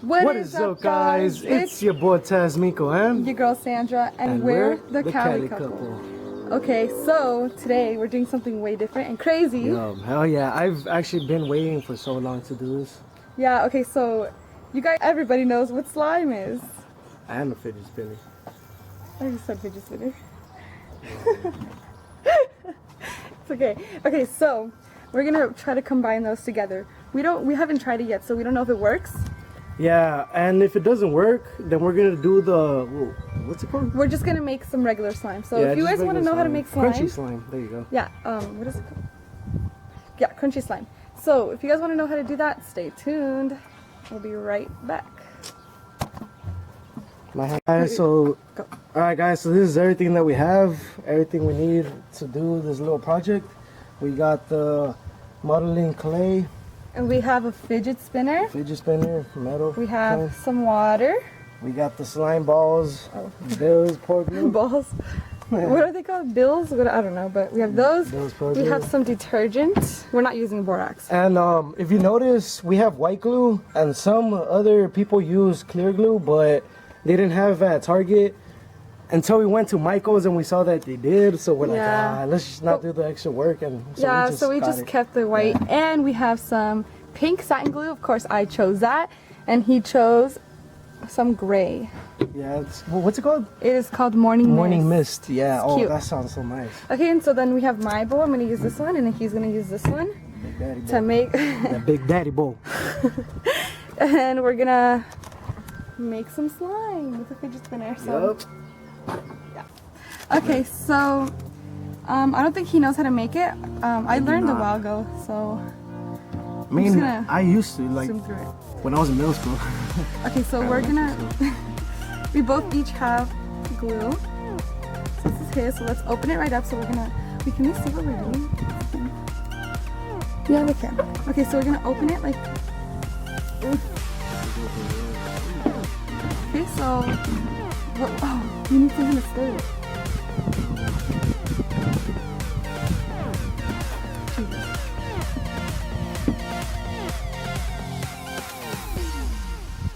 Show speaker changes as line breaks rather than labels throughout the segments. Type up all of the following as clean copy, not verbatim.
What is up, guys? It's your boy Tasmiko and
your girl Sandra, and we're the Cali couple. Okay, so today we're doing something way different and crazy.
Yo, hell yeah, I've actually been waiting for so long to do this.
Yeah, okay, so you guys, everybody knows what slime is.
I am a fidget spinner.
I just said fidget spinner. It's okay. Okay, so we're gonna try to combine those together. We haven't tried it yet, so we don't know if it works.
Yeah, and if it doesn't work, then we're gonna do the what's it called?
We're just gonna make some regular slime. So
yeah,
if you guys want to know how to make slime,
crunchy slime. There you go.
Yeah. What is it called? Yeah, crunchy slime. So if you guys want to know how to do that, stay tuned. We'll be right back.
Alright, so this is everything that we have, everything we need to do this little project. We got the modeling clay.
And we have a fidget spinner.
Metal.
We have some water.
We got the slime balls. Bills, pork glue.
Balls. What are they called? Bills? What, I don't know, but we have those. We have some detergent. We're not using borax.
And if you notice, we have white glue, and some other people use clear glue, but they didn't have at Target until we went to Michael's and we saw that they did. So we're like, let's just not do the extra work. And so
we just kept the white. Yeah. And we have some pink satin glue. Of course, I chose that, and he chose some gray.
Yeah, what's it called?
It is called Morning Mist.
Yeah.
It's cute.
That sounds so nice.
Okay, and so then we have my bowl. I'm gonna use this one, and then he's gonna use this one to make
that Big Daddy bowl.
And we're gonna make some slime with a fidget spinner. So.
Yep.
Yeah. Okay, so I don't think he knows how to make it. I learned a while ago, so
I mean, I used to, like, when I was in middle school.
Okay, so we're gonna we both each have glue. So this is his, so let's open it right up. So can we see what we're doing? Yeah, we can. Okay, so we're gonna open it like okay, so you need something to stir it.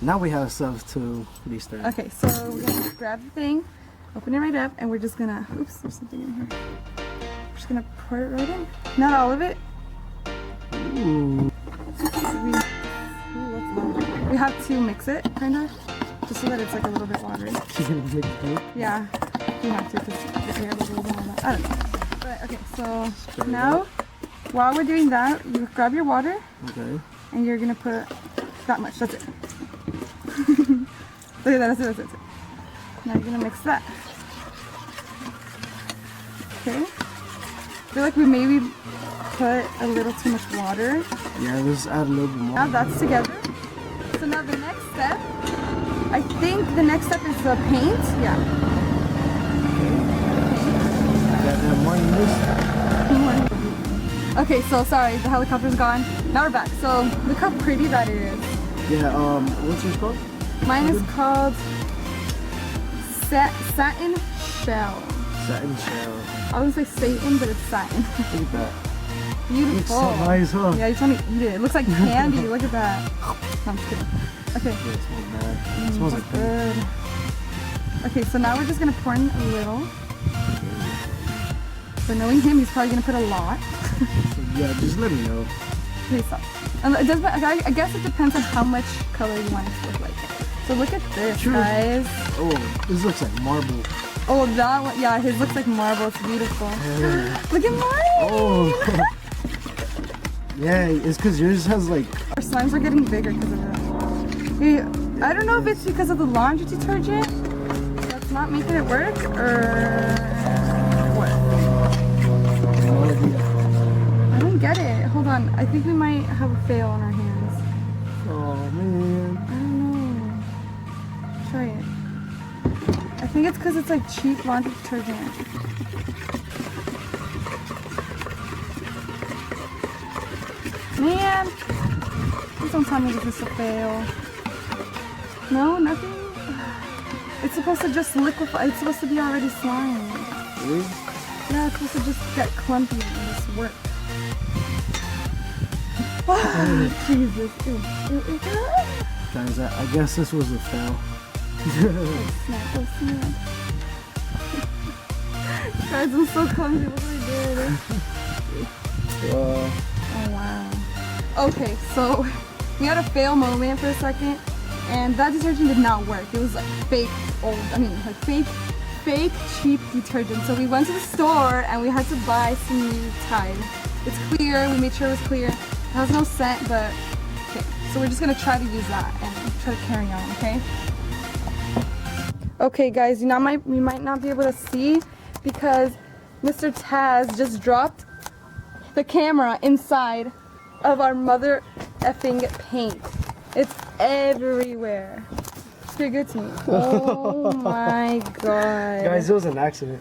Now we have stuff to be stirred.
Okay, so we're gonna grab the thing, open it right up, and we're just gonna, oops, there's something in here. We're just gonna pour it right in. Not all of it.
Ooh.
We have to mix it, kind of, just so that it's like a little bit watery. Yeah, you have to, because the air bubbles and all that. I don't know. But okay, so now, while we're doing that, you grab your water.
Okay. And
you're gonna put that much. That's it. Look at that. That's it. Now you're gonna mix that. Okay. I feel like we maybe put a little too much water.
Yeah, let's add a little bit more.
Now that's together. So now the next step, I think the next step is the paint. Yeah. Okay, so sorry, the helicopter's gone. Now we're back. So look how pretty that is.
Yeah, what's yours called?
Mine is called Satin Shell.
Satin Shell.
I was gonna say Satan, but it's satin.
Look at that.
Beautiful.
It's so nice, huh?
Yeah, you just want to eat it. It looks like candy. Look at that. No, I'm just kidding. Okay.
Yeah, it smells bad. It smells like
good. Okay, so now we're just gonna pour in a little. So knowing him, he's probably gonna put a lot.
Yeah, just let me know.
Okay, so. And it does, I guess it depends on how much color you want it to look like. So look at this, guys.
Oh, this looks like marble.
Oh, that one, yeah, his looks like marble. It's beautiful. Look at mine.
Oh. Yeah, it's because yours has like...
Our slimes are getting bigger because of that. I don't know if it's because of the laundry detergent that's not making it work, or what. I don't get it. Hold on. I think we might have a fail on our hands.
Oh, man.
I don't know. Try it. I think it's because it's like cheap laundry detergent. Man! Please don't tell me this is a fail. No? Nothing? It's supposed to just liquefy. It's supposed to be already slime.
Really?
Yeah, it's supposed to just get clumpy and just work. Oh, Jesus. Ew.
Guys, I guess this was a fail.
Oh snap. Guys, I'm so clumsy. Look what I did. Oh wow. Okay, so we had a fail moment for a second, and that detergent did not work. It was like fake cheap detergent. So we went to the store and we had to buy some new Tide. It's clear. We made sure it was clear. It has no scent, but okay. So we're just gonna try to use that and try to carry on. Okay. Okay, guys. You might not be able to see because Mr. Taz just dropped the camera inside of our mother effing paint. It's everywhere. You're good to me. Oh my god.
Guys, it was an accident.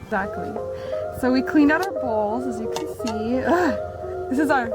Exactly. So we cleaned out our bowls, as you can see. Ugh. This is our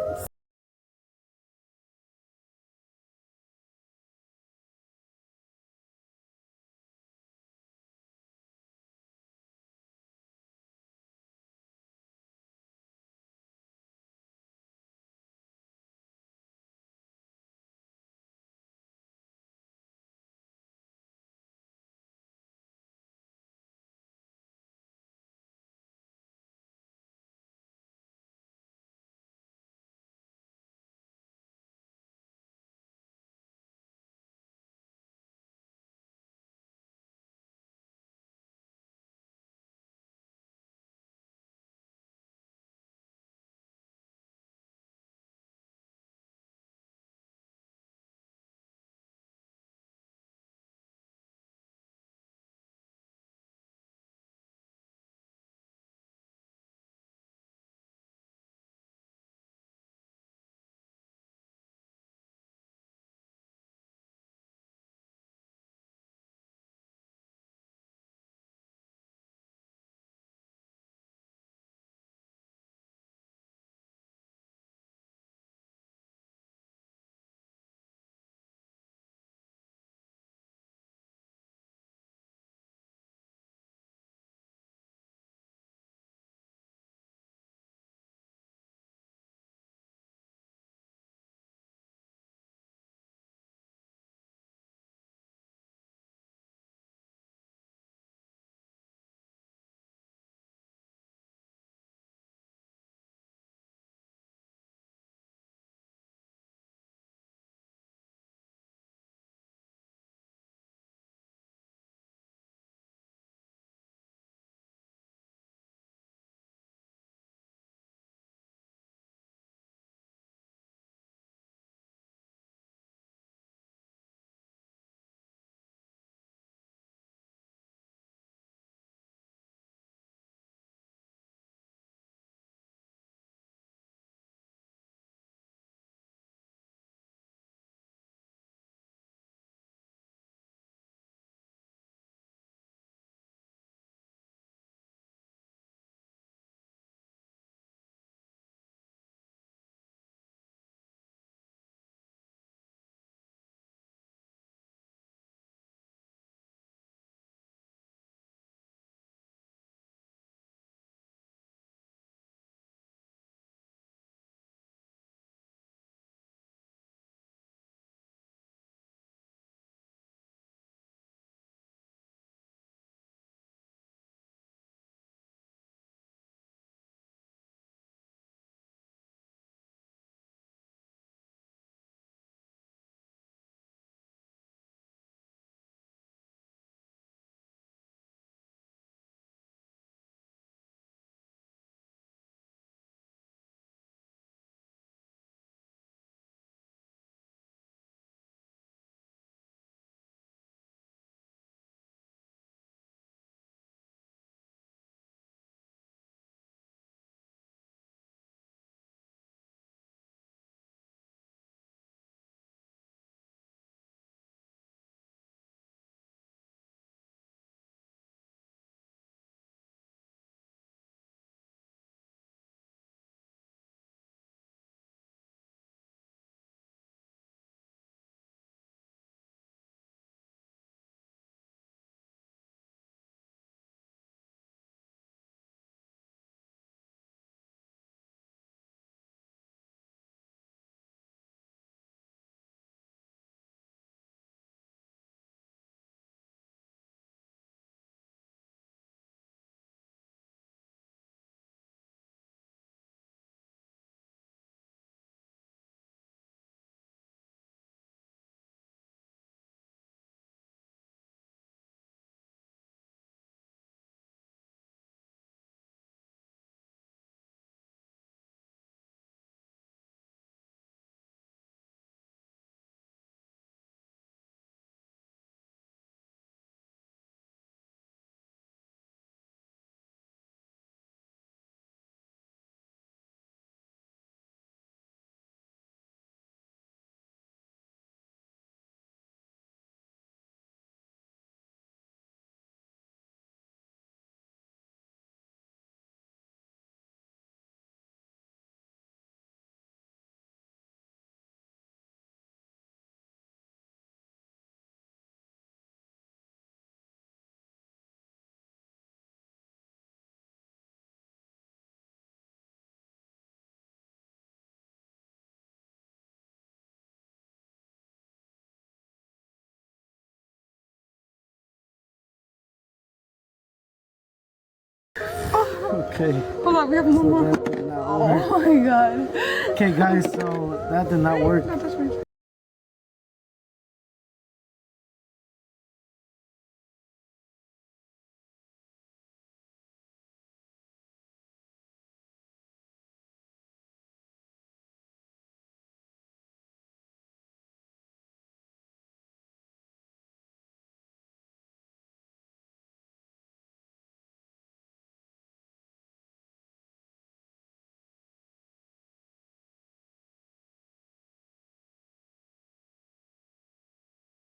Okay.
Hold on, we have one more.
That did not
Oh
work.
my god.
Okay, guys, so that did not work.
Don't touch me.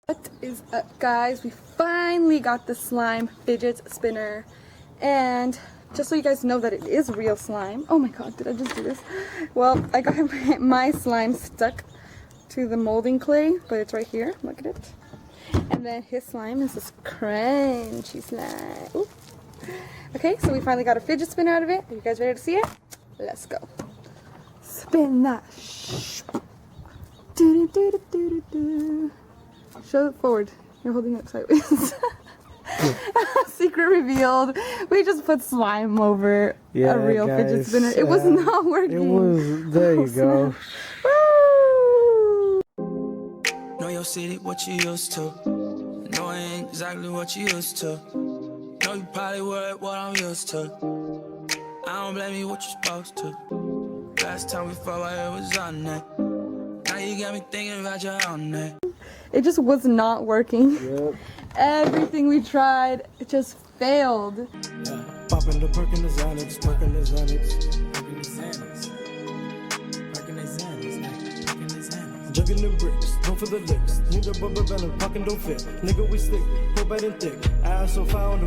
What is up, guys? We finally got the slime fidget spinner, and just so you guys know that it is real slime. Oh my god, did I just do this? Well, I got my slime stuck to the molding clay, but it's right here. Look at it. And then his slime is this crunchy slime. Ooh. Okay, so we finally got a fidget spinner out of it. Are you guys ready to see it? Let's go. Spin that. Do do do do do do. Show it forward. You're holding it sideways. Secret revealed. We just put slime over a real fidget spinner. It was not working.
It was. There you go.
Woo! Know your city, what you used to. Know I ain't exactly what you used to. Know you probably worried what I'm used to. I don't blame you, what you supposed to. Last time we fought, it was on that. Now you got me thinking about your own that.
It just was not working.
Yep.
Everything we tried, it just failed.
Yeah. Popping the perk in the Xanax, perk in the Xanax. Perking the Xanax. Perking the Xanax. Perking the Xanax. Jugging the bricks, don't for the licks. Nigga, bubba belly, pocket don't fit. Nigga, we stick, pull bad and thick. I also found